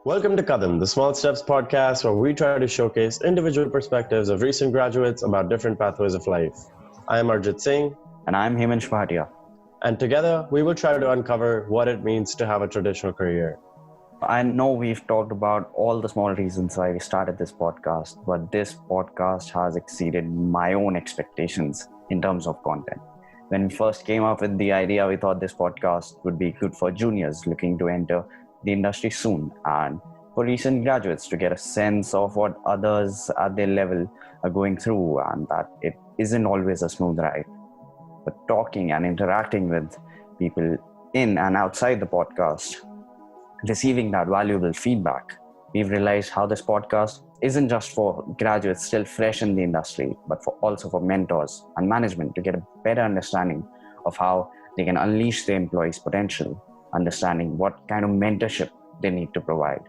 Welcome to Kadam, the Small Steps podcast, where we try to showcase individual perspectives of recent graduates about different pathways of life. I am Arjit Singh. And I'm Hemant Bhatia. And together, we will try to uncover what it means to have a traditional career. I know we've talked about all the small reasons why we started this podcast, but this podcast has exceeded my own expectations in terms of content. When we first came up with the idea, we thought this podcast would be good for juniors looking to enter the industry soon, and for recent graduates to get a sense of what others at their level are going through, and that it isn't always a smooth ride. But talking and interacting with people in and outside the podcast, receiving that valuable feedback, we've realized how this podcast isn't just for graduates still fresh in the industry, but also for mentors and management to get a better understanding of how they can unleash their employees' potential, understanding what kind of mentorship they need to provide.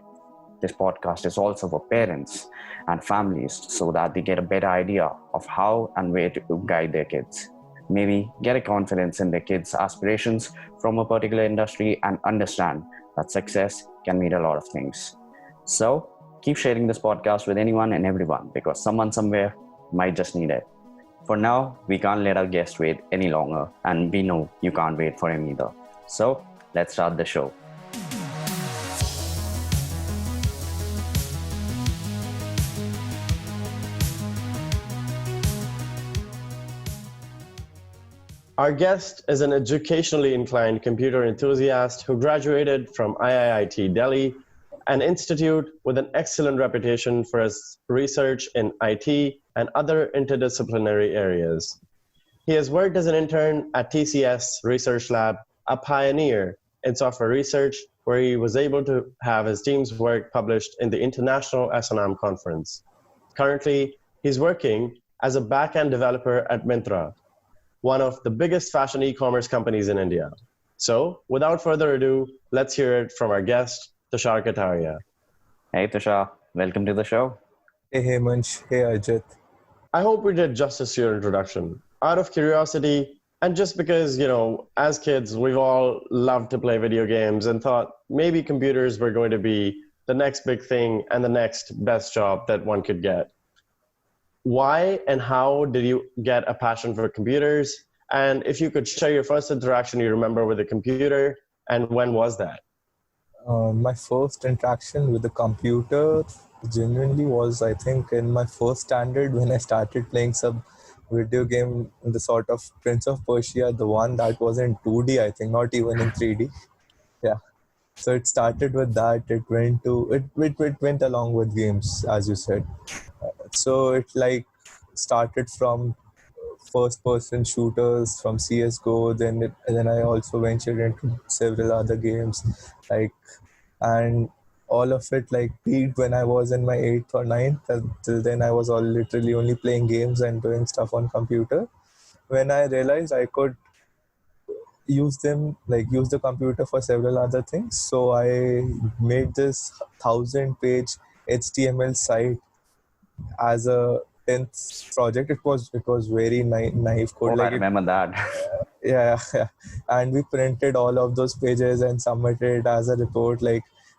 This podcast is also for parents and families so that they get a better idea of how and where to guide their kids. Maybe get a confidence in their kids' aspirations from a particular industry and understand that success can mean a lot of things. So keep sharing this podcast with anyone and everyone, because someone somewhere might just need it. For now, we can't let our guest wait any longer, and we know you can't wait for him either. So let's start the show. Our guest is an educationally inclined computer enthusiast who graduated from IIT Delhi, an institute with an excellent reputation for its research in IT and other interdisciplinary areas. He has worked as an intern at TCS Research Lab, a pioneer in software research, where he was able to have his team's work published in the International S1-E9 conference. Currently, he's working as a back-end developer at Myntra, one of the biggest fashion e-commerce companies in India. So, without further ado, let's hear it from our guest, Tushar Kataria. Hey Tushar, welcome to the show. Hey Hemant, hey Ajit. I hope we did justice to your introduction. Out of curiosity, and just because, as kids, we've all loved to play video games and thought maybe computers were going to be the next big thing and the next best job that one could get. Why and how did you get a passion for computers? And if you could share your first interaction you remember with a computer, and when was that? My first interaction with the computer genuinely was, I think, in my first standard when I started playing some video game, the sort of Prince of Persia, the one that was in 2D, I think, not even in 3D. Yeah. So it started with that. It went along with games, as you said. So it started from first-person shooters, from CS:GO. Then I also ventured into several other games, and all of it peaked when I was in my 8th or 9th. Till then, I was literally only playing games and doing stuff on computer. When I realized I could use the computer for several other things, so I made this 1,000-page HTML site as a 10th project. It was very naive code. I remember that. Yeah. And we printed all of those pages and submitted as a report.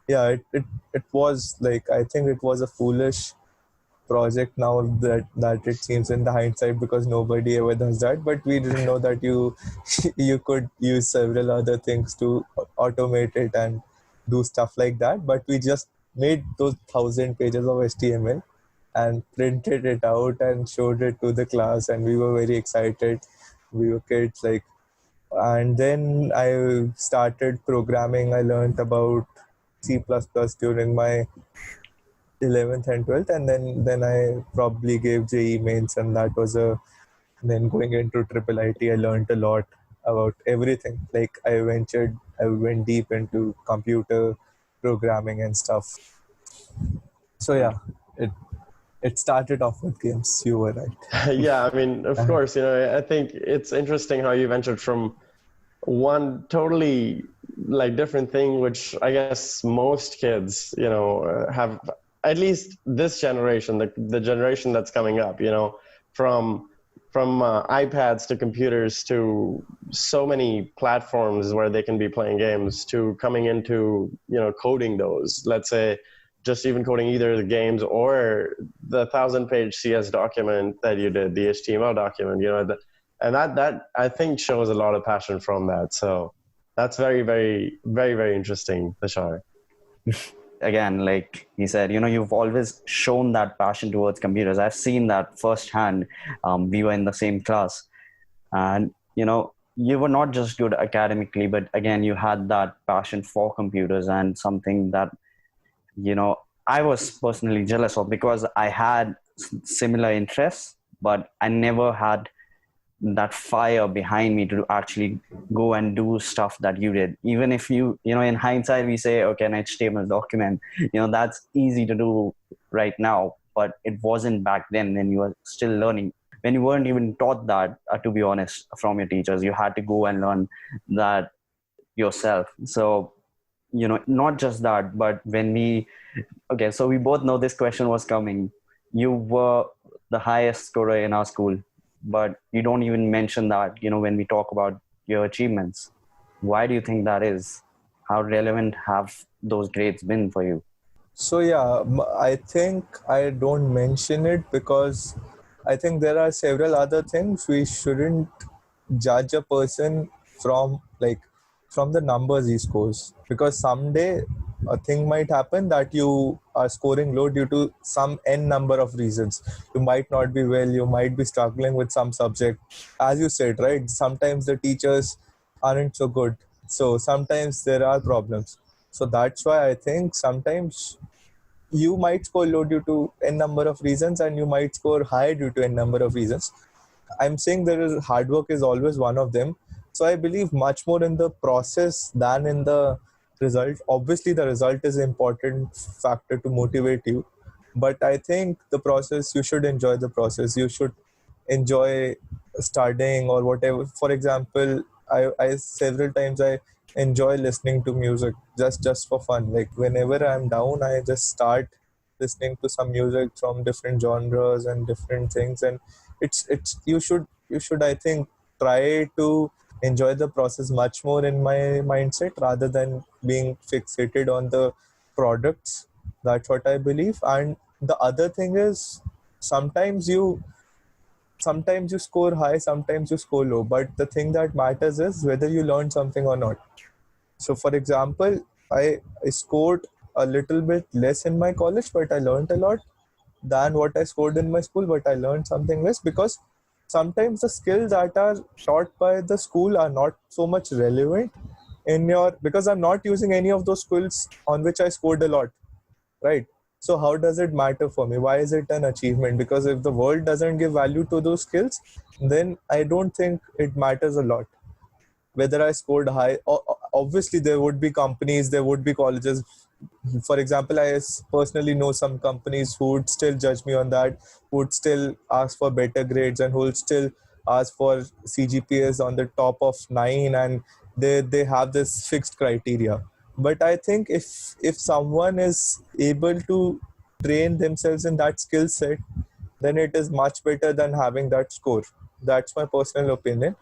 It was I think it was a foolish project now that it seems in the hindsight, because nobody ever does that. But we didn't know that you could use several other things to automate it and do stuff like that. But we just made those 1,000 pages of HTML and printed it out and showed it to the class, and we were very excited. We were kids, and then I started programming. I learned about C++ during my 11th and 12th, and then I probably gave JEE mains, and that was then going into triple IT. I learned a lot about everything. I went deep into computer programming and stuff. So yeah, it started off with games. You were right. Yeah, I mean, of course, I think it's interesting how you ventured from one totally different thing, which I guess most kids, have, at least this generation, the generation that's coming up, from iPads to computers to so many platforms where they can be playing games to coming into, coding those, let's say, just even coding either the games or the 1,000-page CS document that you did, the HTML document, and that I think shows a lot of passion from that. So that's very, very, very, very interesting, Tushar. Again, like he said, you've always shown that passion towards computers. I've seen that firsthand. We were in the same class, and you were not just good academically, but again, you had that passion for computers, and something that I was personally jealous of, because I had similar interests, but I never had that fire behind me to actually go and do stuff that you did. Even if in hindsight we say, okay, an HTML document, that's easy to do right now, but it wasn't back then when you were still learning, when you weren't even taught that, to be honest, from your teachers. You had to go and learn that yourself. So not just that, but so we both know this question was coming. You were the highest scorer in our school, but you don't even mention that, when we talk about your achievements. Why do you think that is? How relevant have those grades been for you? So I think I don't mention it because I think there are several other things. We shouldn't judge a person from the numbers he scores, because someday a thing might happen that you are scoring low due to some n number of reasons. You might not be well, you might be struggling with some subject, as you said, right? Sometimes the teachers aren't so good, so sometimes there are problems. So that's why I think sometimes you might score low due to n number of reasons, and you might score high due to n number of reasons. I'm saying hard work is always one of them. So I believe much more in the process than in the result. Obviously, the result is an important factor to motivate you. But I think the process, you should enjoy the process. You should enjoy studying or whatever. For example, I several times I enjoy listening to music just for fun. Like whenever I'm down, I just start listening to some music from different genres and different things, and it's you should I think try to enjoy the process much more, in my mindset, rather than being fixated on the products. That's what I believe. And the other thing is, sometimes you score high, sometimes you score low, but the thing that matters is whether you learn something or not. So for example, I scored a little bit less in my college, but I learned a lot than what I scored in my school, but I learned something less, because sometimes the skills that are taught by the school are not so much relevant because I'm not using any of those skills on which I scored a lot, right? So how does it matter for me? Why is it an achievement? Because if the world doesn't give value to those skills, then I don't think it matters a lot whether I scored high. Obviously, there would be companies, there would be colleges. For example, I personally know some companies who would still judge me on that, who would still ask for better grades, and who would still ask for CGPAs on the top of 9, and they have this fixed criteria. But I think if someone is able to train themselves in that skill set, then it is much better than having that score. That's my personal opinion.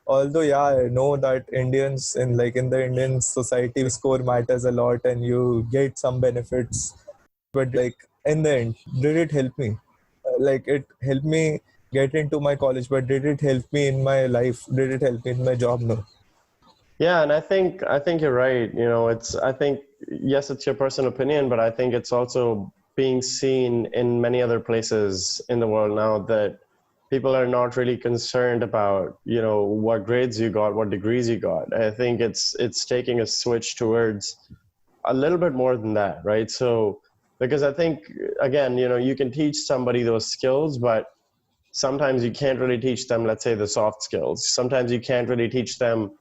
Although I know that Indians in the Indian society, score matters a lot and you get some benefits, but in the end, did it help me? It helped me get into my college, but did it help me in my life? Did it help me in my job? No. Yeah, and I think you're right. I think, yes, it's your personal opinion, but I think it's also being seen in many other places in the world now that people are not really concerned about, what grades you got, what degrees you got. I think it's taking a switch towards a little bit more than that, right? So, because I think, again, you can teach somebody those skills, but sometimes you can't really teach them, let's say, the soft skills. Sometimes you can't really teach them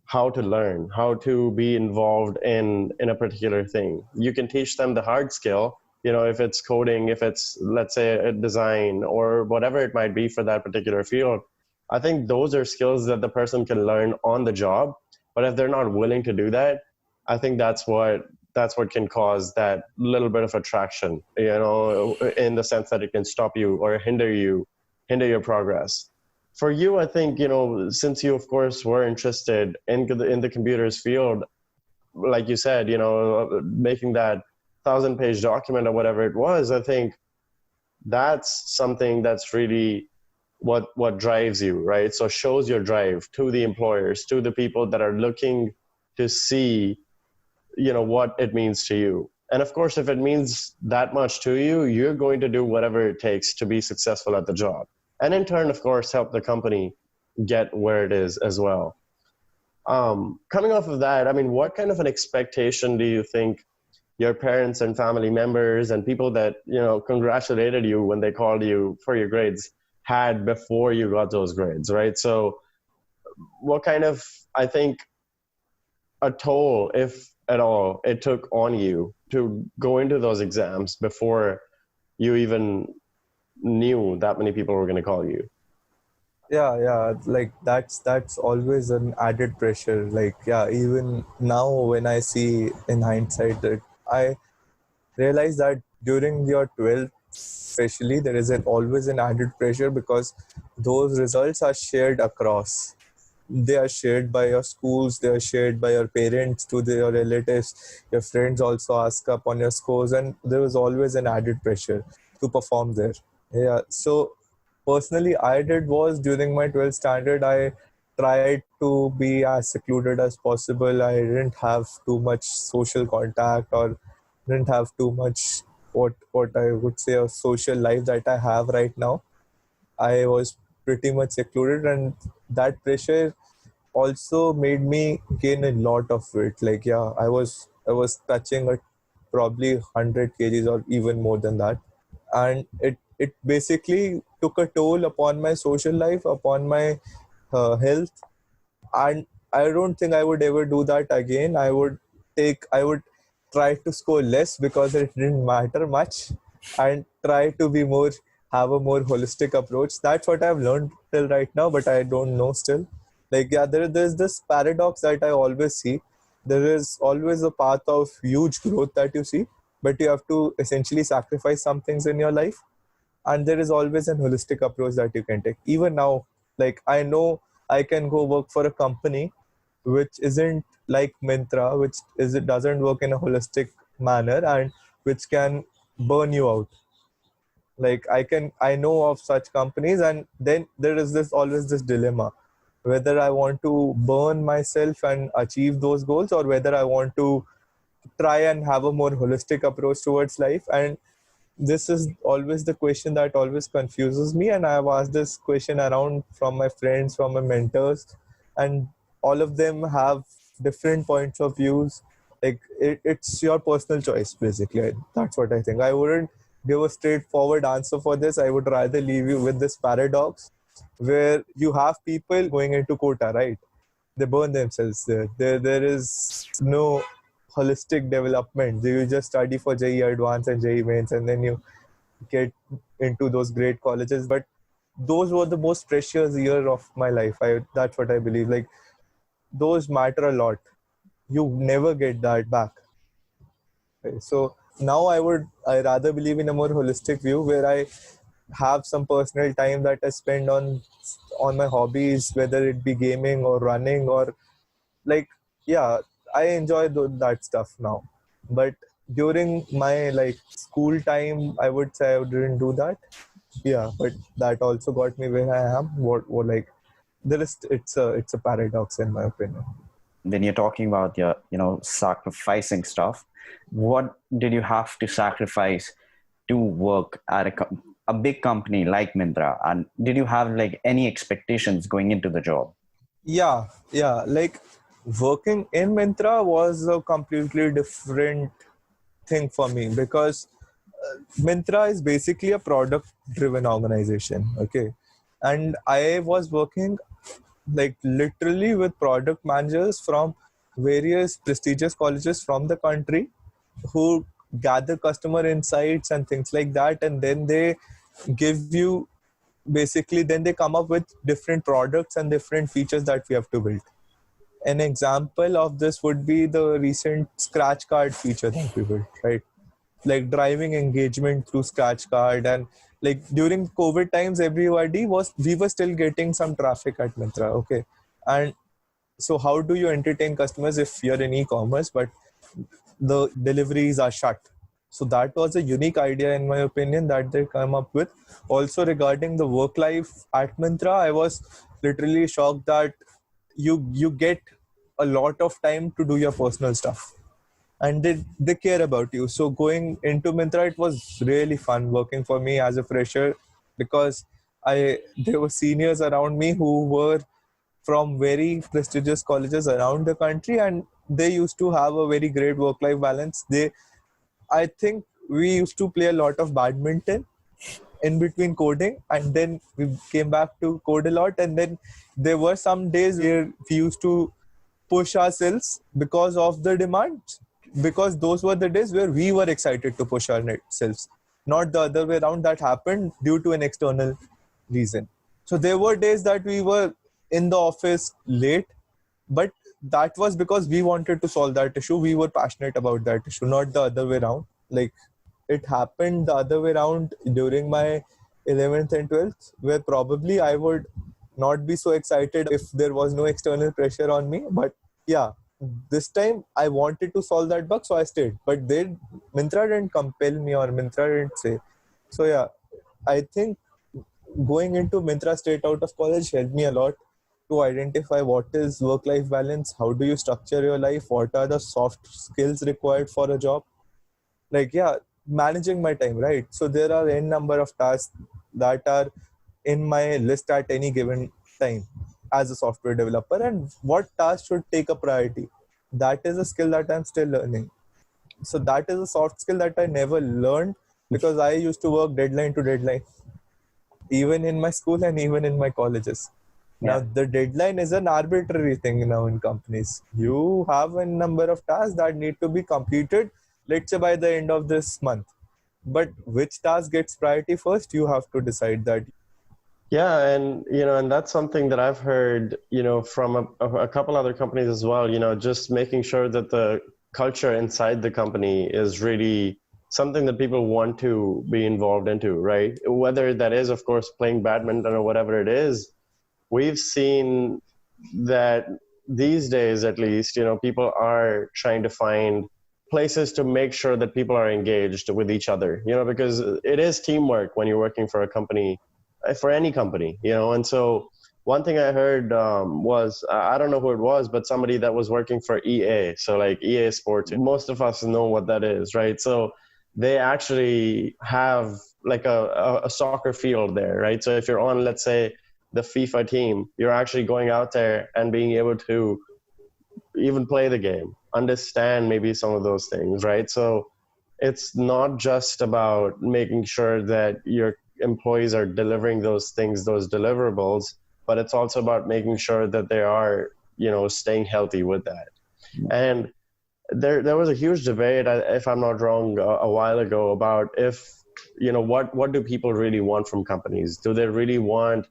how to learn, how to be involved in a particular thing. You can teach them the hard skill, if it's coding, if it's, let's say, a design or whatever it might be for that particular field. I think those are skills that the person can learn on the job. But if they're not willing to do that, I think that's what can cause that little bit of attraction, in the sense that it can stop you or hinder your progress. For you, I think, since you, of course, were interested in the computers field, like you said, making that 1,000-page document or whatever it was, I think that's something that's really what drives you, right? So shows your drive to the employers, to the people that are looking to see, what it means to you. And of course, if it means that much to you, you're going to do whatever it takes to be successful at the job. And in turn, of course, help the company get where it is as well. Coming off of that, I mean, what kind of an expectation do you think your parents and family members and people that, congratulated you when they called you for your grades had before you got those grades, right? So what kind of, I think, a toll, if at all, it took on you to go into those exams before you even knew that many people were going to call you? Yeah, like that's always an added pressure. Like, yeah, even now when I see in hindsight that I realize that during your 12th especially there is always an added pressure, because those results are shared across. They are shared by your schools, they are shared by your parents to your relatives, your friends also ask up on your scores, and there was always an added pressure to perform there. Yeah, so personally I did was during my 12th standard, I tried to be as secluded as possible. I didn't have too much social contact, or didn't have too much what I would say a social life that I have right now. I was pretty much secluded, and that pressure also made me gain a lot of weight. Like, yeah, I was touching at probably 100 kgs or even more than that, and it basically took a toll upon my social life, upon my health, and I don't think I would ever do that again. I would try to score less because it didn't matter much, and try to be more, have a more holistic approach. That's what I've learned till right now, but I don't know still. Like, yeah, there's this paradox that I always see. There is always a path of huge growth that you see, but you have to essentially sacrifice some things in your life, and there is always an holistic approach that you can take. Even now, like, I know I can go work for a company which isn't like Myntra, which is, it doesn't work in a holistic manner, and which can burn you out. Like, I know of such companies, and then there is this always this dilemma whether I want to burn myself and achieve those goals, or whether I want to try and have a more holistic approach towards life. And this is always the question that always confuses me, and I've asked this question around from my friends, from my mentors, and all of them have different points of views. Like, it's your personal choice basically. That's what I think. I wouldn't give a straightforward answer for this. I would rather leave you with this paradox where you have people going into quota, right? They burn themselves there is no holistic development. You just study for JE Advanced and JE Mains, and then you get into those great colleges. But those were the most precious year of my life. That's what I believe. Like, those matter a lot. You never get that back. Right? So now I rather believe in a more holistic view, where I have some personal time that I spend on my hobbies, whether it be gaming or running, or like, yeah, I enjoy that stuff now. But during my like school time, I would say I didn't do that. Yeah, but that also got me where I am. What like, there is, it's a paradox in my opinion. When you're talking about your, sacrificing stuff, what did you have to sacrifice to work at a big company like Myntra? And did you have like any expectations going into the job? Yeah, like, working in Myntra was a completely different thing for me, because Myntra is basically a product driven organization. Okay. And I was working like literally with product managers from various prestigious colleges from the country, who gather customer insights and things like that. And then they give you, basically, then they come up with different products and different features that we have to build. An example of this would be the recent scratch card feature that we built, right? like driving engagement through scratch card. And like during COVID times, we were still getting some traffic at Myntra. Okay. And so how do you entertain customers if you're in e-commerce but the deliveries are shut? So that was a unique idea, in my opinion, that they come up with. Also regarding the work life at Myntra, I was literally shocked that you get a lot of time to do your personal stuff, and they care about you. So going into Myntra, it was really fun working for me as a fresher, because I there were seniors around me who were from very prestigious colleges around the country, and they used to have a very great work life balance. I think we used to play a lot of badminton in between coding, and then we came back to code a lot. And then there were some days where we used to push ourselves because of the demand, because those were the days where we were excited to push ourselves, not the other way around. That happened due to an external reason. So there were days that we were in the office late, but that was because we wanted to solve that issue. We were passionate about that issue, not the other way around. Like, it happened the other way around during my 11th and 12th, where probably I would not be so excited if there was no external pressure on me. But yeah, this time I wanted to solve that bug, so I stayed. But Myntra didn't compel me, or Myntra didn't say. So yeah, I think going into Myntra straight out of college helped me a lot to identify what is work-life balance, how do you structure your life, what are the soft skills required for a job. Like, yeah, managing my time, right? So there are n number of tasks that are in my list at any given time as a software developer, and what task should take a priority. That is a skill that I'm still learning. So that is a soft skill that I never learned, because I used to work deadline to deadline, even in my school and even in my colleges. Yeah. Now, the deadline is an arbitrary thing now in companies. You have a number of tasks that need to be completed, let's say by the end of this month. But which task gets priority first, you have to decide that. Yeah, and that's something that I've heard, from a couple other companies as well, just making sure that the culture inside the company is really something that people want to be involved into, right? Whether that is, of course, playing badminton or whatever it is, we've seen that these days, at least, people are trying to find places to make sure that people are engaged with each other, because it is teamwork when you're working for a company, for any company, and so one thing I heard was, I don't know who it was, but somebody that was working for EA, so like EA Sports, most of us know what that is, right? So they actually have like a soccer field there, right? So if you're on, let's say, the FIFA team, you're actually going out there and being able to even play the game, understand maybe some of those things, right? So it's not just about making sure that your employees are delivering those things, those deliverables, but it's also about making sure that they are, staying healthy with that. And there was a huge debate, if I'm not wrong, a while ago about what do people really want from companies? Do they really want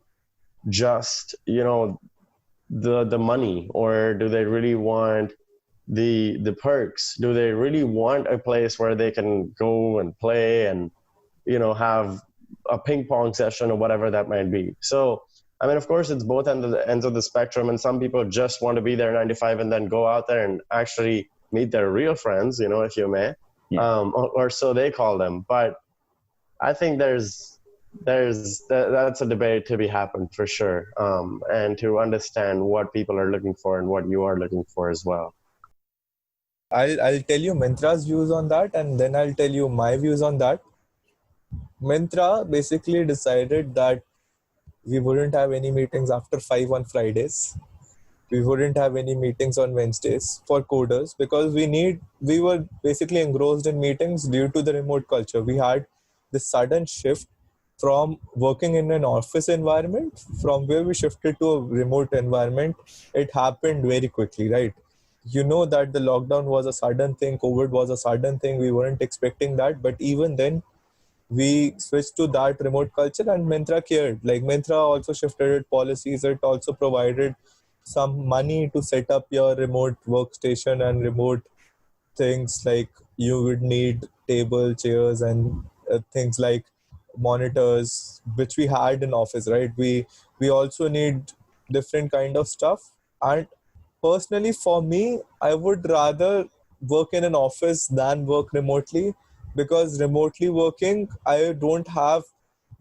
just, the money, or do they really want the perks? Do they really want a place where they can go and play and, have a ping pong session or whatever that might be? So, I mean, of course, it's both ends of the spectrum, and some people just want to be there 9 to 5 and then go out there and actually meet their real friends, if you may, or so they call them. But I think that's a debate to be happened for sure, and to understand what people are looking for and what you are looking for as well. I'll tell you Myntra's views on that, and then I'll tell you my views on that. Myntra basically decided that we wouldn't have any meetings after 5 on Fridays. We wouldn't have any meetings on Wednesdays for coders, because we were basically engrossed in meetings due to the remote culture. We had this sudden shift from working in an office environment, from where we shifted to a remote environment. It happened very quickly, right? You know that the lockdown was a sudden thing, COVID was a sudden thing. We weren't expecting that, but even then, we switched to that remote culture, and Myntra cared. Like, Myntra also shifted its policies. It also provided some money to set up your remote workstation and remote things. Like, you would need table, chairs, and things like monitors, which we had in office, right? We also need different kind of stuff. And personally, for me, I would rather work in an office than work remotely, because remotely working, I don't have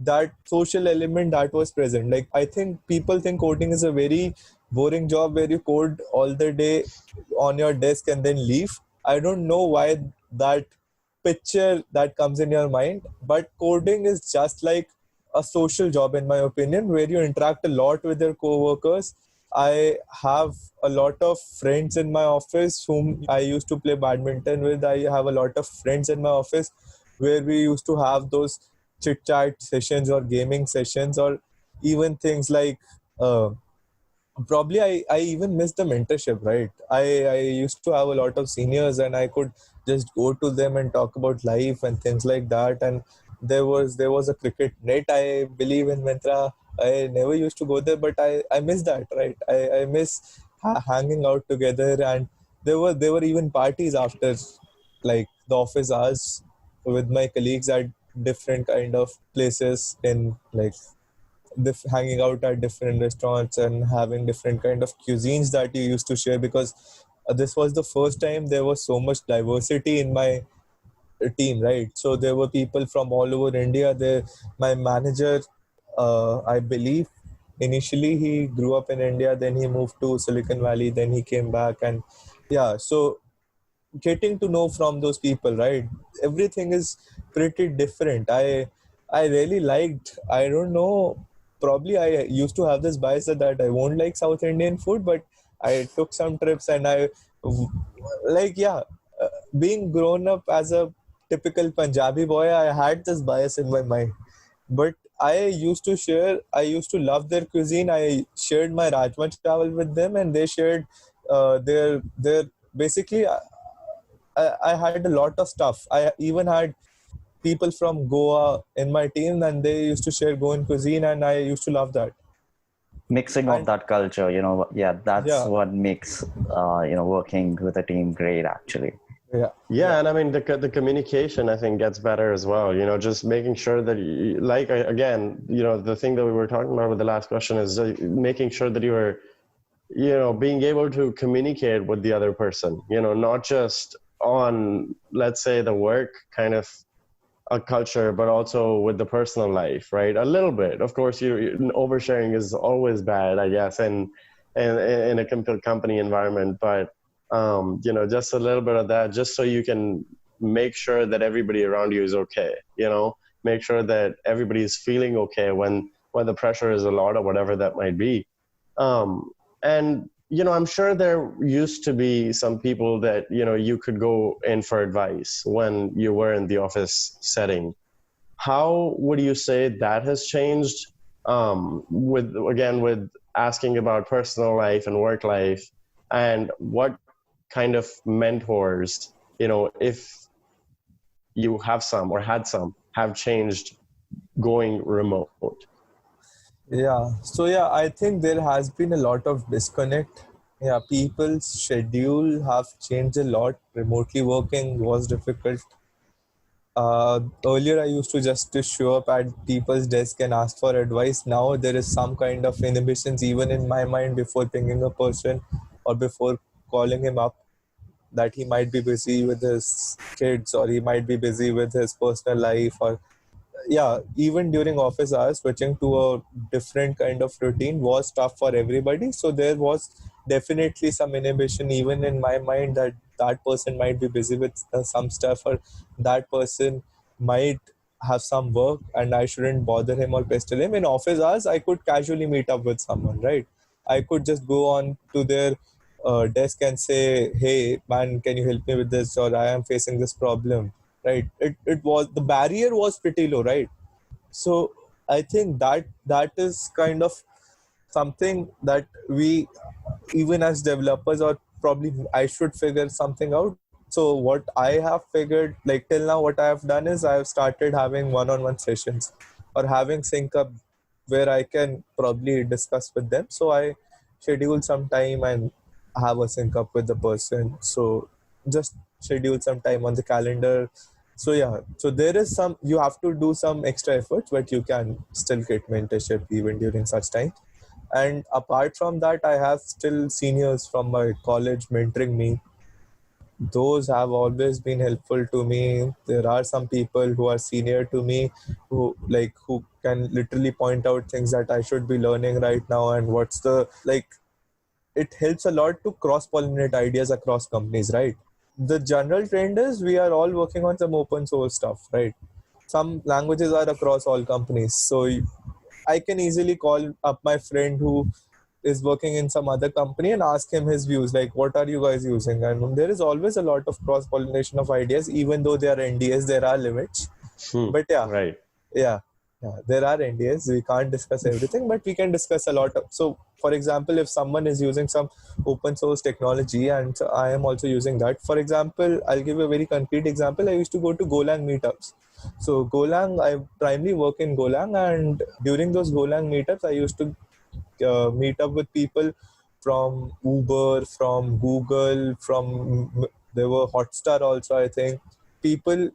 that social element that was present. Like, I think people think coding is a very boring job where you code all the day on your desk and then leave. I don't know why that picture that comes in your mind, but coding is just like a social job, in my opinion, where you interact a lot with your co-workers. I have a lot of friends in my office whom I used to play badminton with. I have a lot of friends in my office where we used to have those chit chat sessions or gaming sessions, or even things like probably I even missed the mentorship, right? I used to have a lot of seniors and I could just go to them and talk about life and things like that. And there was a cricket net, I believe, in Myntra. I never used to go there, but I miss that, right? I miss hanging out together. And there were even parties after, like, the office hours with my colleagues at different kind of places, in like hanging out at different restaurants and having different kind of cuisines that you used to share, because this was the first time there was so much diversity in my team, right? So there were people from all over India there. My manager, I believe, initially he grew up in India, then he moved to Silicon Valley, then he came back. And yeah, so getting to know from those people, right? Everything is pretty different. I really liked, I don't know, probably I used to have this bias that I won't like South Indian food, but I took some trips and like, yeah, being grown up as a typical Punjabi boy, I had this bias in my mind. But I used to love their cuisine. I shared my Rajma chawal with them, and they shared their basically. I had a lot of stuff. I even had people from Goa in my team, and they used to share Goan cuisine, and I used to love that. Mixing of And that culture, yeah, that's yeah, what makes working with a team great, actually. yeah, Yeah, and I mean the communication I think gets better as well. Just making sure that like again, the thing that we were talking about with the last question is making sure that you are, being able to communicate with the other person. Not just on, let's say, the work kind of a culture, but also with the personal life, right? A little bit, of course. Oversharing is always bad, I guess, and in a company environment, but just a little bit of that, just so you can make sure that everybody around you is okay. Make sure that everybody is feeling okay when the pressure is a lot or whatever that might be. And I'm sure there used to be some people that you could go in for advice when you were in the office setting. How would you say that has changed, with asking about personal life and work life, and what kind of mentors, if you have some or had some, have changed going remote? yeah. So yeah, I think there has been a lot of disconnect. Yeah, people's schedule have changed a lot. Remotely working was difficult. Earlier, I used to just to show up at people's desk and ask for advice. Now there is some kind of inhibitions even in my mind before pinging a person or before calling him up, that he might be busy with his kids or he might be busy with his personal life. Or yeah, even during office hours, switching to a different kind of routine was tough for everybody. So there was definitely some inhibition even in my mind, that that person might be busy with some stuff, or that person might have some work and I shouldn't bother him or pester him. In office hours, I could casually meet up with someone, right? I could just go on to their desk and say, hey man, can you help me with this, or I am facing this problem, right? It was, the barrier was pretty low, right? So I think that is kind of something that we, even as developers, or probably I should figure something out. So what I have figured, like till now, what I have done is I have started having one-on-one sessions or having sync up where I can probably discuss with them. So I schedule some time and have a sync up with the person. So just schedule some time on the calendar, So yeah, so there is you have to do some extra efforts, but you can still get mentorship even during such time. And apart from that, I have still seniors from my college mentoring me. Those have always been helpful to me. There are some people who are senior to me who can literally point out things that I should be learning right now, and what's the it helps a lot to cross pollinate ideas across companies, right? The general trend is we are all working on some open source stuff, right? Some languages are across all companies. So I can easily call up my friend who is working in some other company and ask him his views, like what are you guys using? And there is always a lot of cross pollination of ideas, even though they are NDAs, there are limits. But Right. yeah, there are NDAs. We can't discuss everything, but we can discuss a lot of. So, for example, if someone is using some open source technology and so I am also using that, for example, I'll give a very concrete example. I used to go to Golang meetups. So, Golang, I primarily work in Golang, and during those Golang meetups, I used to meet up with people from Uber, from Google, there were Hotstar also, I think. People,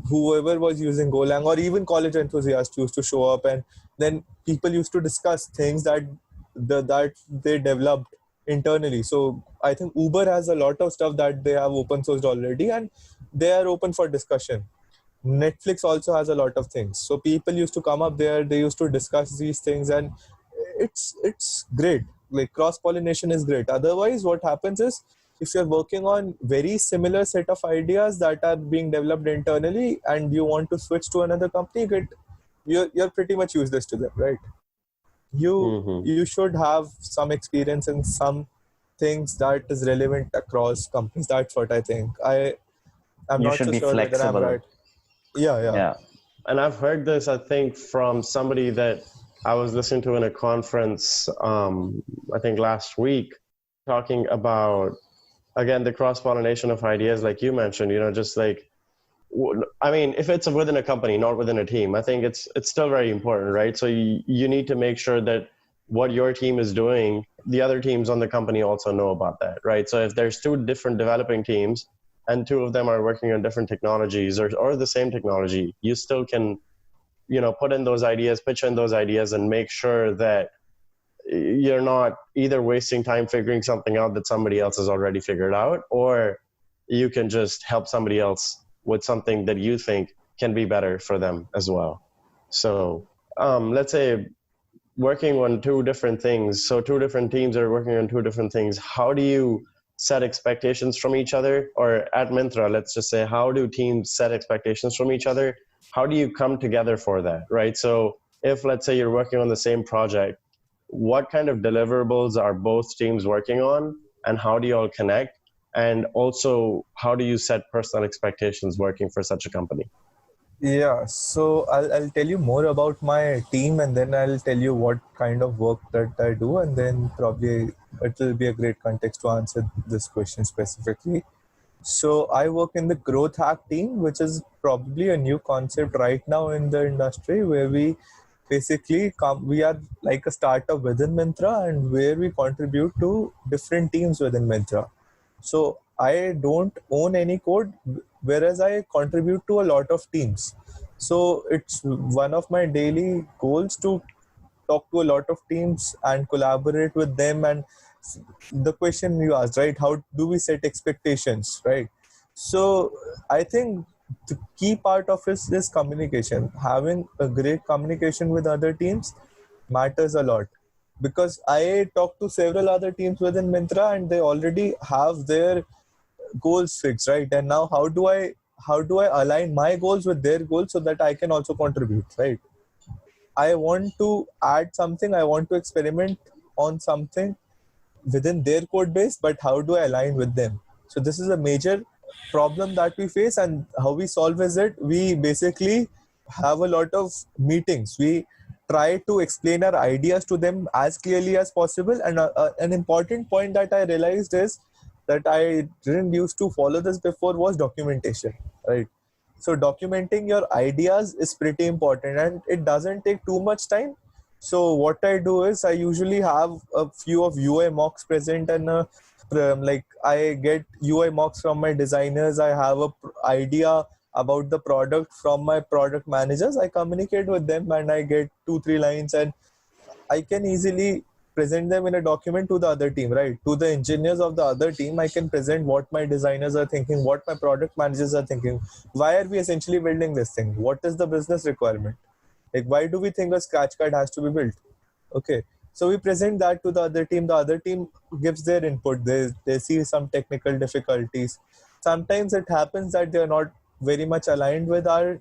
whoever was using Golang, or even college enthusiasts used to show up, and then people used to discuss things that they developed internally. So I think Uber has a lot of stuff that they have open sourced already, and they are open for discussion. Netflix also has a lot of things. So people used to come up there, they used to discuss these things, and it's great. Like cross pollination is great. Otherwise, what happens is if you're working on very similar set of ideas that are being developed internally and you want to switch to another company, you're pretty much useless to them, right? You should have some experience in some things that is relevant across companies. That's what I think. I'm You not should so be sure whether I'm flexible. right. Yeah. Yeah. And I've heard this, I think, from somebody that I was listening to in a conference, I think last week, talking about, again, the cross-pollination of ideas, like you mentioned, just like, I mean, if it's within a company, not within a team, I think it's still very important, right? So you need to make sure that what your team is doing, the other teams on the company also know about that, right? So if there's two different developing teams and two of them are working on different technologies or the same technology, you still can, put in those ideas, pitch in those ideas, and make sure that you're not either wasting time figuring something out that somebody else has already figured out, or you can just help somebody else with something that you think can be better for them as well. So let's say working on two different things. So two different teams are working on two different things. How do you set expectations from each other? Or at Myntra, let's just say, how do teams set expectations from each other? How do you come together for that, right? So if, let's say, you're working on the same project, what kind of deliverables are both teams working on, and how do you all connect? And also, how do you set personal expectations working for such a company? Yeah, so I'll tell you more about my team, and then I'll tell you what kind of work that I do, and then probably it will be a great context to answer this question specifically. So I work in the growth hack team, which is probably a new concept right now in the industry, where we basically we are like a startup within Myntra, and where we contribute to different teams within Myntra. So I don't own any code, whereas I contribute to a lot of teams. So it's one of my daily goals to talk to a lot of teams and collaborate with them. And the question you asked, right? How do we set expectations, right? So I think the key part of it is communication. Having a great communication with other teams matters a lot, because I talk to several other teams within Myntra and they already have their goals fixed, right? And now how do I align my goals with their goals so that I can also contribute, right? I want to add something, I want to experiment on something within their code base, but how do I align with them? So this is a major problem that we face, and how we solve is it we basically have a lot of meetings. We try to explain our ideas to them as clearly as possible. And an important point that I realized is that I didn't used to follow this before was documentation, right? So documenting your ideas is pretty important, and it doesn't take too much time. So what I do is I usually have a few of UI mocks present, and like I get UI mocks from my designers. I have a idea about the product from my product managers, I communicate with them and I get 2-3 lines, and I can easily present them in a document to the other team, right? To the engineers of the other team, I can present what my designers are thinking, what my product managers are thinking. Why are we essentially building this thing? What is the business requirement? Like, why do we think a scratch card has to be built? Okay. So we present that to the other team. The other team gives their input. They see some technical difficulties. Sometimes it happens that they're not very much aligned with our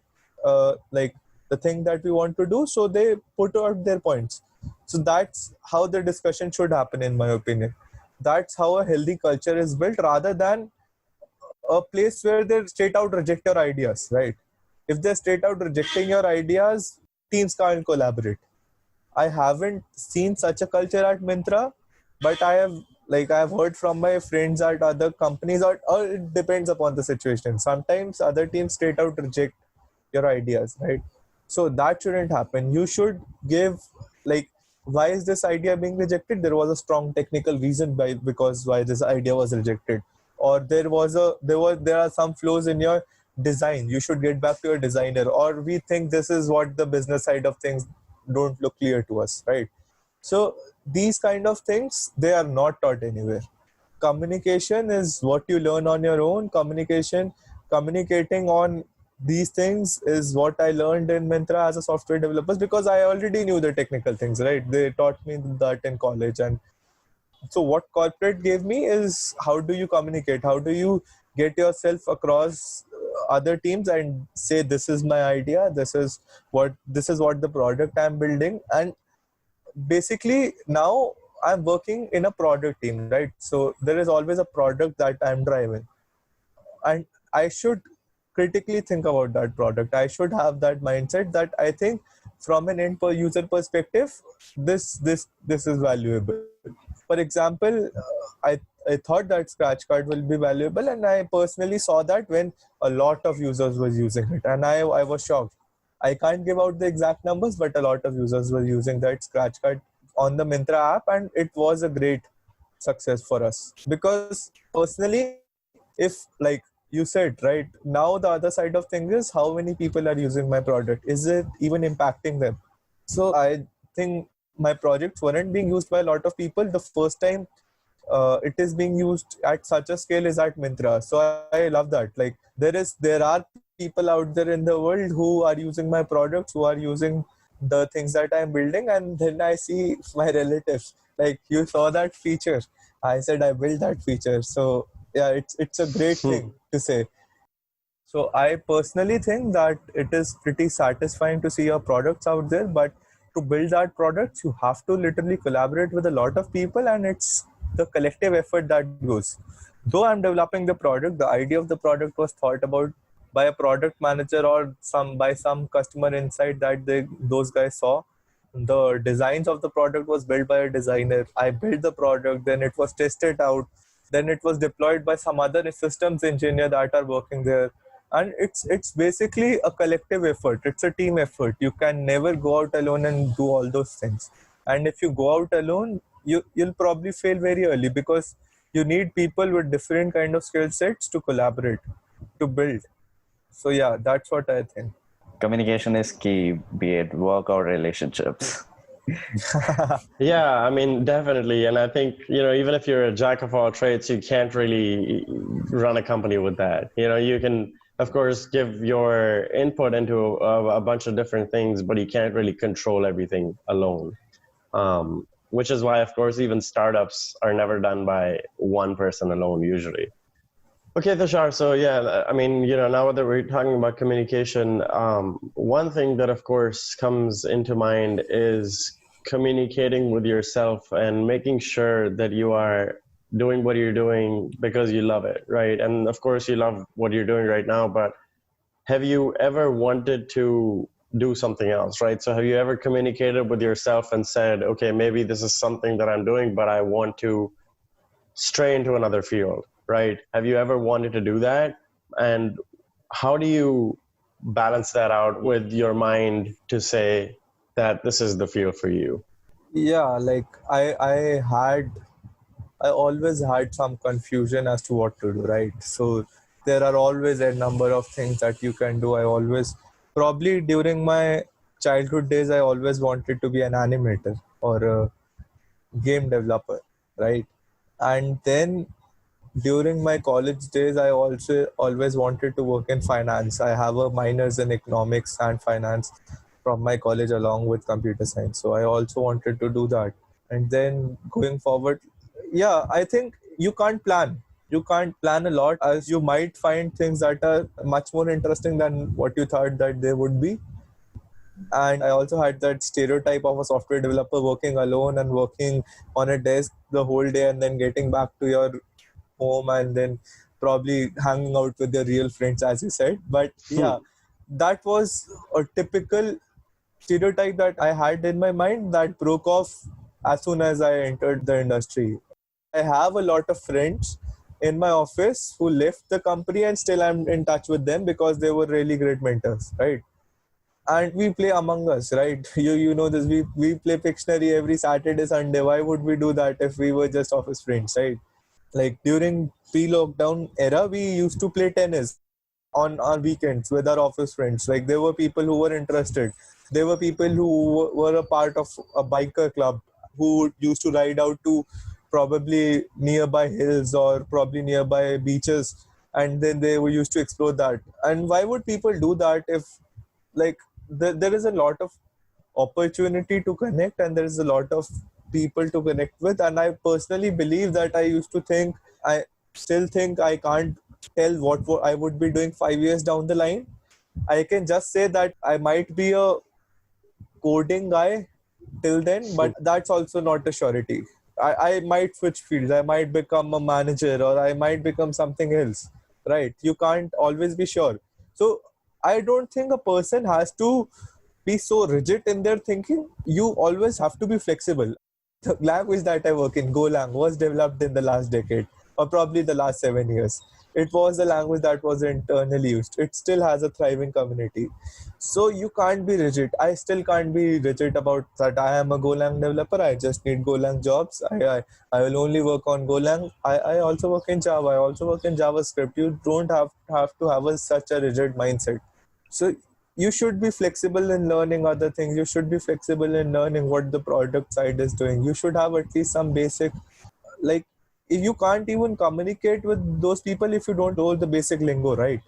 like the thing that we want to do. So they put out their points. So that's how the discussion should happen, in my opinion. That's how a healthy culture is built, rather than a place where they straight out reject your ideas, right? If they're straight out rejecting your ideas, teams can't collaborate. I haven't seen such a culture at Myntra, but I've heard from my friends at other companies, or it depends upon the situation. Sometimes other teams straight out reject your ideas, right? So that shouldn't happen. You should give, like, why is this idea being rejected? There was a strong technical reason because why this idea was rejected, or there are some flaws in your design. You should get back to your designer, or we think this is what the business side of things don't look clear to us, right? So these kind of things, they are not taught anywhere. Communication is what you learn on your own. Communicating on these things is what I learned in Myntra as a software developer, because I already knew the technical things, right? They taught me that in college. And so what corporate gave me is, how do you communicate? How do you get yourself across other teams and say, this is my idea, this is what the product I'm building. And basically now I'm working in a product team, right? So there is always a product that I'm driving, and I should critically think about that product. I should have that mindset that I think from an end per user perspective, this is valuable. For example, I thought that scratch card will be valuable, and I personally saw that when a lot of users were using it, and I was shocked. I can't give out the exact numbers, but a lot of users were using that scratch card on the Myntra app, and it was a great success for us. Because personally, if, like you said, right, now the other side of things is, how many people are using my product? Is it even impacting them? So I think my projects weren't being used by a lot of people. The first time it is being used at such a scale is at Myntra. So I love that. Like, there are people out there in the world who are using my products, who are using the things that I'm building, and then I see my relatives, like, you saw that feature. I said I built that feature. So yeah, it's a great thing to say. So I personally think that it is pretty satisfying to see your products out there, but to build that product, you have to literally collaborate with a lot of people, and it's the collective effort that goes. Though I'm developing the product, the idea of the product was thought about by a product manager or by some customer insight that those guys saw. The designs of the product was built by a designer. I built the product, then it was tested out, then it was deployed by some other systems engineer that are working there. And it's basically a collective effort. It's a team effort. You can never go out alone and do all those things. And if you go out alone, you'll probably fail very early, because you need people with different kind of skill sets to collaborate, to build. So yeah, that's what I think. Communication is key, be it work or relationships. Yeah, I mean, definitely. And I think, even if you're a jack of all trades, you can't really run a company with that. You can, of course, give your input into a bunch of different things, but you can't really control everything alone. Which is why, of course, even startups are never done by one person alone, usually. Okay, Tushar. So yeah, I mean, now that we're talking about communication, one thing that, of course, comes into mind is communicating with yourself and making sure that you are doing what you're doing because you love it, right? And of course, you love what you're doing right now, but have you ever wanted to do something else, right? So have you ever communicated with yourself and said, okay, maybe this is something that I'm doing, but I want to stray into another field, right? Have you ever wanted to do that? And how do you balance that out with your mind to say that this is the field for you? Yeah, like I always had some confusion as to what to do, right? So There are always a number of things that you can do. Probably during my childhood days, I always wanted to be an animator or a game developer, right? And then during my college days, I also always wanted to work in finance. I have a minors in economics and finance from my college along with computer science. So I also wanted to do that. And then going forward, yeah, I think you can't plan. You can't plan a lot, as you might find things that are much more interesting than what you thought that they would be. And I also had that stereotype of a software developer working alone and working on a desk the whole day and then getting back to your home and then probably hanging out with your real friends, as you said. But yeah, that was a typical stereotype that I had in my mind that broke off as soon as I entered the industry. I have a lot of friends in my office who left the company and still I'm in touch with them because they were really great mentors, right? And we play Among Us, right? You know this. We play Pictionary every Saturday, Sunday. Why would we do that if we were just office friends, right? Like during pre-lockdown era, we used to play tennis on our weekends with our office friends. Like there were people who were interested. There were people who were a part of a biker club who used to ride out to probably nearby hills or probably nearby beaches, and then they were used to explore that. And why would people do that if, like, there is a lot of opportunity to connect and there is a lot of people to connect with? And I personally believe that I still think I can't tell what I would be doing 5 years down the line. I can just say that I might be a coding guy till then, but that's also not a surety. I might switch fields. I might become a manager or I might become something else, right? You can't always be sure. So I don't think a person has to be so rigid in their thinking. You always have to be flexible. The language that I work in, Golang, was developed in the last decade or probably the last 7 years. It was the language that was internally used. It still has a thriving community. So you can't be rigid. I still can't be rigid about that. I am a Golang developer. I just need Golang jobs. I will only work on Golang. I also work in Java. I also work in JavaScript. You don't have to have such a rigid mindset. So you should be flexible in learning other things. You should be flexible in learning what the product side is doing. You should have at least some basic, like, if you can't even communicate with those people if you don't know the basic lingo, right?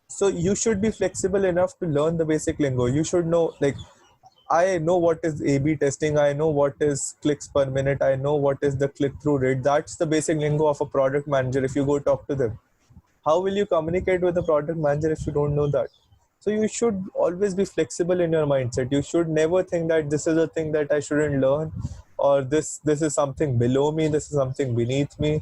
So you should be flexible enough to learn the basic lingo. You should know, like, I know what is A/B testing. I know what is clicks per minute. I know what is the click-through rate. That's the basic lingo of a product manager. If you go talk to them, how will you communicate with a product manager if you don't know that? So you should always be flexible in your mindset. You should never think that this is a thing that I shouldn't learn, or this is something below me. This is something beneath me.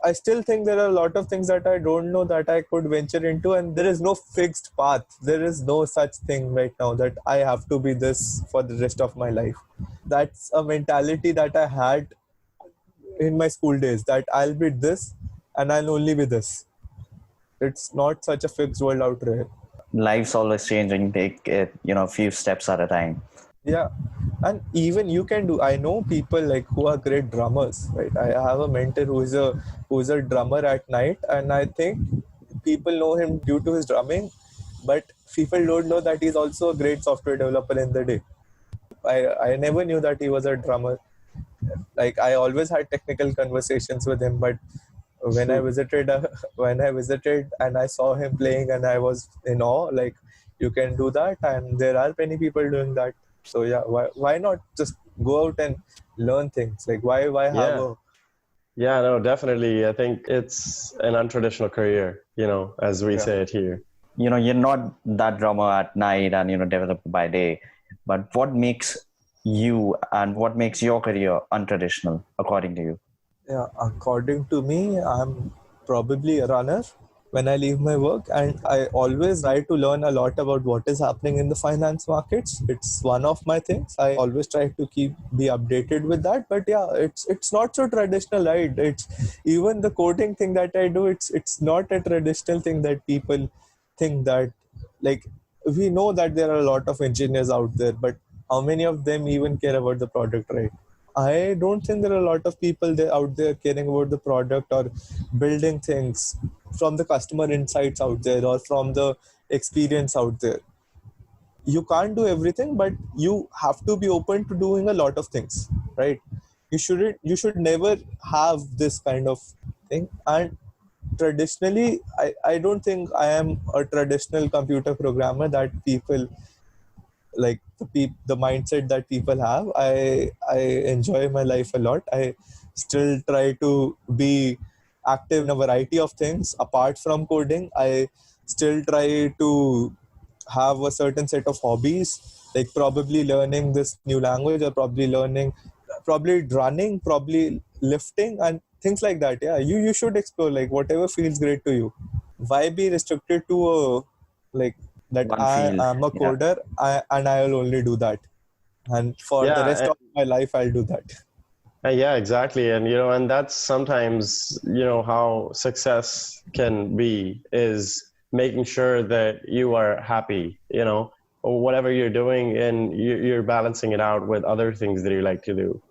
I still think there are a lot of things that I don't know that I could venture into, and there is no fixed path. There is no such thing right now that I have to be this for the rest of my life. That's a mentality that I had in my school days, that I'll be this and I'll only be this. It's not such a fixed world out there. Life's always changing. Take it, a few steps at a time. Yeah, and even you can do. I know people like who are great drummers, right? I have a mentor who's a drummer at night, and I think people know him due to his drumming, but people don't know that he's also a great software developer in the day. I never knew that he was a drummer. Like, I always had technical conversations with him, but when I visited and I saw him playing, and I was in awe. Like, you can do that, and there are many people doing that. So yeah, why not just go out and learn things? Like, why have a... Yeah, no, definitely. I think it's an untraditional career, as we say it here. You're not that drummer at night and, developer by day, but what makes you and what makes your career untraditional, according to you? Yeah, according to me, I'm probably a runner when I leave my work, and I always try to learn a lot about what is happening in the finance markets. It's one of my things. I always try to be updated with that. But yeah, it's not so traditional, right? It's even the coding thing that I do. It's not a traditional thing that people think that, like, we know that there are a lot of engineers out there, but how many of them even care about the product, right? I don't think there are a lot of people out there caring about the product or building things from the customer insights out there or from the experience out there. You can't do everything, but you have to be open to doing a lot of things, right? You should never have this kind of thing. And traditionally, I don't think I am a traditional computer programmer that people like the mindset that people have. I enjoy my life a lot. I still try to be active in a variety of things apart from coding. I still try to have a certain set of hobbies, like probably learning this new language, or probably running, probably lifting, and things like that. Yeah, you should explore like whatever feels great to you. Why be restricted to a like that One I field. am a Yeah. coder, and I will only do that, and for the rest Yeah, of my life I'll do that. yeah, exactly. And, and that's sometimes, how success can be is making sure that you are happy, or whatever you're doing, and you're balancing it out with other things that you like to do.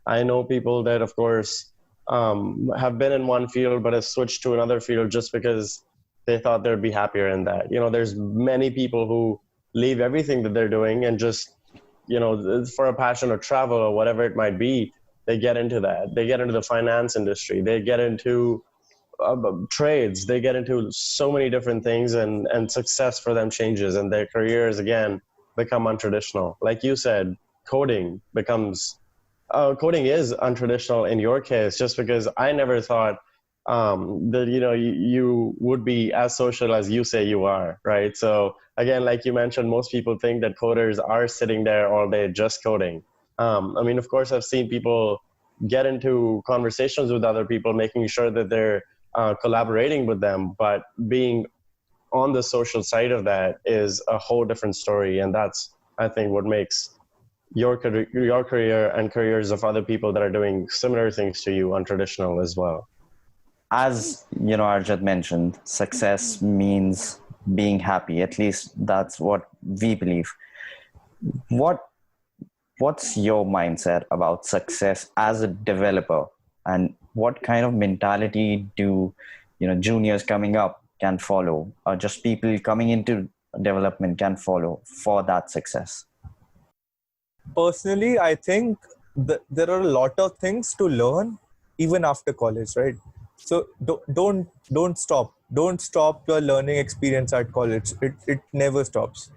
I know people that, of course, have been in one field, but have switched to another field just because they thought they'd be happier in that. There's many people who leave everything that they're doing and just, for a passion or travel or whatever it might be, they get into that. They get into the finance industry. They get into trades. They get into so many different things, and success for them changes, and their careers again become untraditional. Like you said, coding is untraditional in your case, just because I never thought that you would be as social as you say you are, right? So again, like you mentioned, most people think that coders are sitting there all day just coding. I mean, of course, I've seen people get into conversations with other people, making sure that they're collaborating with them, but being on the social side of that is a whole different story. And that's, I think, what makes your career and careers of other people that are doing similar things to you untraditional as well. As Arjat mentioned, success means being happy. At least that's what we believe. What's your mindset about success as a developer, and what kind of mentality do juniors coming up can follow, or just people coming into development can follow for that success? Personally, I think there are a lot of things to learn even after college, right? So don't stop. Don't stop your learning experience at college. It never stops.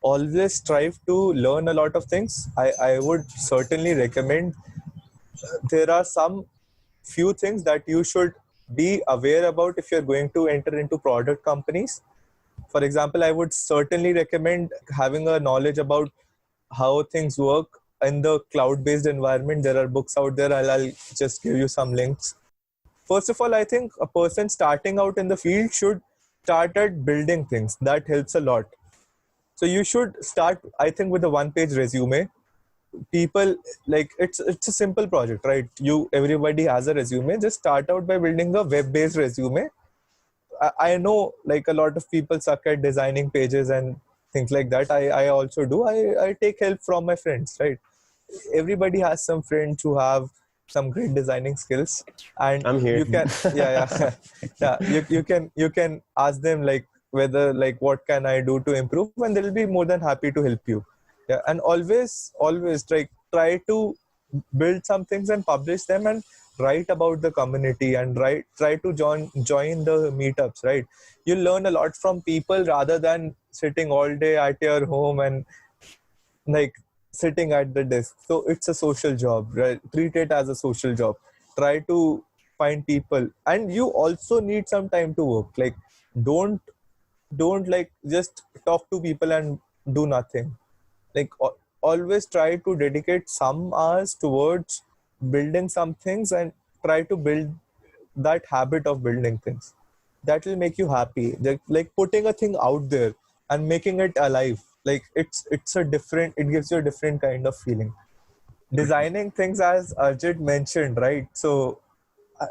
Always strive to learn a lot of things. I would certainly recommend there are some few things that you should be aware about if you're going to enter into product companies. For example, I would certainly recommend having a knowledge about how things work in the cloud-based environment. There are books out there. I'll just give you some links. First of all, I think a person starting out in the field should start at building things. That helps a lot. So you should start, I think, with a one-page resume. People like it's a simple project, right? Everybody has a resume. Just start out by building a web-based resume. I know like a lot of people suck at designing pages and things like that. I also do. I take help from my friends, right? Everybody has some friends who have some great designing skills, and I'm here. you can yeah you can ask them like whether like what can I do to improve, and they'll be more than happy to help you. Yeah, and always like try to build some things and publish them, and write about the community, and try to join the meetups, right? You learn a lot from people rather than sitting all day at your home and like sitting at the desk. So it's a social job, right? Treat it as a social job. Try to find people, and you also need some time to work. Like don't like just talk to people and do nothing. Like always try to dedicate some hours towards building some things, and try to build that habit of building things. That will make you happy. Like putting a thing out there and making it alive, like it's a different, it gives you a different kind of feeling. Designing things, as Arjit mentioned, right? So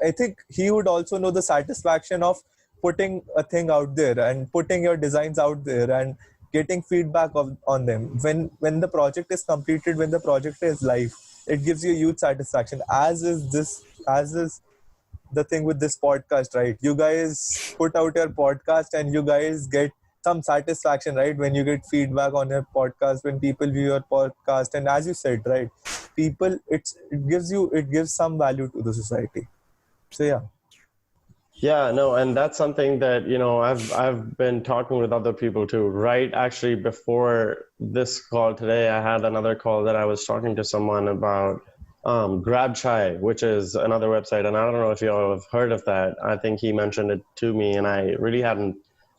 I think he would also know the satisfaction of putting a thing out there and putting your designs out there and getting feedback on them. When the project is completed, when the project is live, it gives you huge satisfaction, as is the thing with this podcast, right? You guys put out your podcast and you guys get some satisfaction, right? When you get feedback on your podcast, when people view your podcast, and as you said, right, people, it gives some value to the society. So yeah. Yeah, no, and that's something that, I've been talking with other people too, right? Actually, before this call today, I had another call that I was talking to someone about Grab Chai, which is another website. And I don't know if you all have heard of that. I think he mentioned it to me and I really hadn't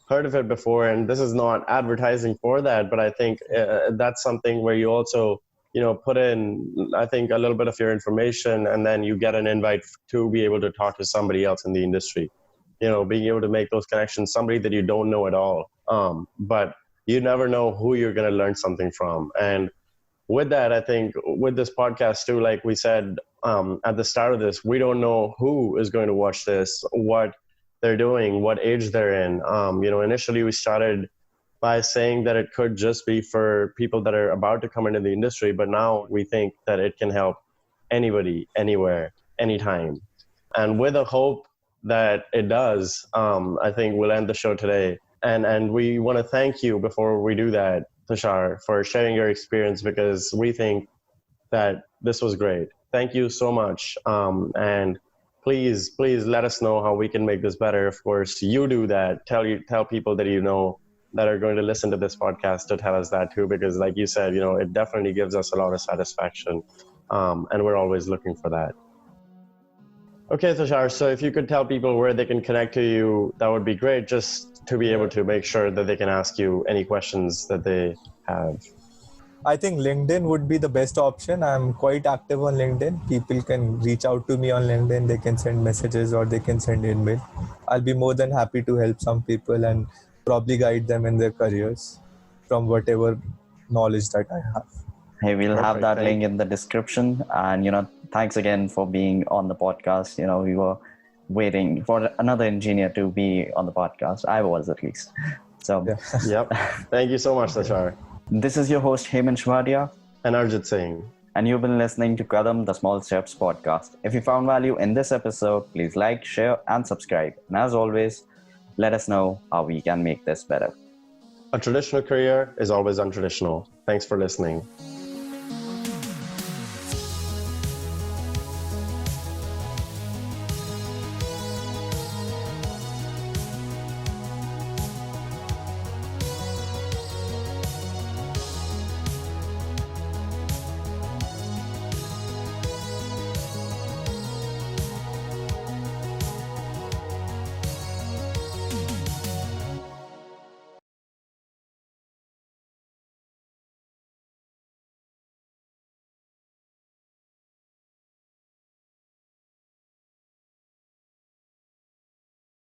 heard of it before. And this is not advertising for that, but I think that's something where you also, put in, I think, a little bit of your information, and then you get an invite to be able to talk to somebody else in the industry, being able to make those connections, somebody that you don't know at all. But you never know who you're going to learn something from. And with that, I think with this podcast too, like we said at the start of this, we don't know who is going to watch this, what they're doing, what age they're in. Initially we started by saying that it could just be for people that are about to come into the industry, but now we think that it can help anybody, anywhere, anytime. And with a hope that it does, I think we'll end the show today. And we want to thank you before we do that, Tushar, for sharing your experience, because we think that this was great. Thank you so much. And please let us know how we can make this better. Of course, you do that. Tell people that you know that are going to listen to this podcast to tell us that too, because like you said, it definitely gives us a lot of satisfaction. And we're always looking for that. Okay, Tushar, so if you could tell people where they can connect to you, that would be great, just to be able to make sure that they can ask you any questions that they have. I think LinkedIn would be the best option. I'm quite active on LinkedIn. People can reach out to me on LinkedIn. They can send messages or they can send email. I'll be more than happy to help some people and probably guide them in their careers from whatever knowledge that I have. Hey, we'll have that link in the description. And, thanks again for being on the podcast. We were waiting for another engineer to be on the podcast. I was, at least. So, Yep. Thank you so much, Tushar. This is your host, Hemant Shvadia. And Arjit Singh. And you've been listening to Kadam, the Small Steps podcast. If you found value in this episode, please like, share, and subscribe. And as always, let us know how we can make this better. A traditional career is always untraditional. Thanks for listening.